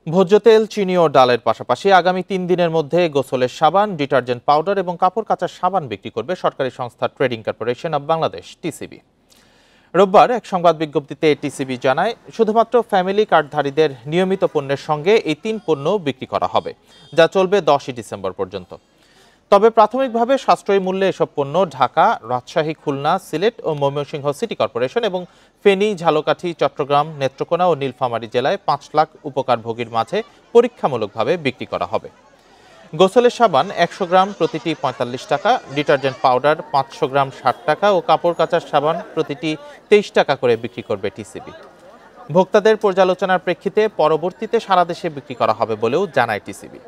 ভোজ্য তেল, চিনি ও ডালের পাশাপাশি আগামী ৩ দিনের মধ্যে গোসলের সাবান, ডিটারজেন্ট পাউডার এবং কাপড় কাচার সাবান বিক্রি করবে সরকারি সংস্থা trading corporation of Bangladesh TCB. রোববার এক সংবাদ বিজ্ঞপ্তিতে টিসিবি জানায়, শুধুমাত্র ফ্যামিলি কার্ডধারীদের নিয়মিত পণ্যের সঙ্গে এই ৩ পণ্য বিক্রি করা হবে, যা চলবে ১০ই ডিসেম্বর পর্যন্ত। তবে প্রাথমিকভাবে সাশ্রয়ী মূল্যে এসব পণ্য ঢাকা, রাজশাহী, খুলনা, সিলেট ও ময়মনসিংহ সিটি কর্পোরেশন এবং ফেনী, ঝালকাঠি, চট্টগ্রাম, নেত্রকোনা ও নীলফামারী জেলায় ৫ লাখ উপকারভোগীর মাঝে পরীক্ষামূলকভাবে বিক্রি করা হবে। গোসলের সাবান ১০০ গ্রাম প্রতিটি ৪৫ টাকা, ডিটারজেন্ট পাউডার ৫০০ গ্রাম ৬০ টাকা ও কাপড় কাচার সাবান প্রতিটি ২৩ টাকা করে বিক্রি করবে টিসিবি। ভোক্তাদের পর্যালোচনার প্রেক্ষিতে পরবর্তীতে সারা দেশে বিক্রি করা হবে বলেও জানায় টিসিবি।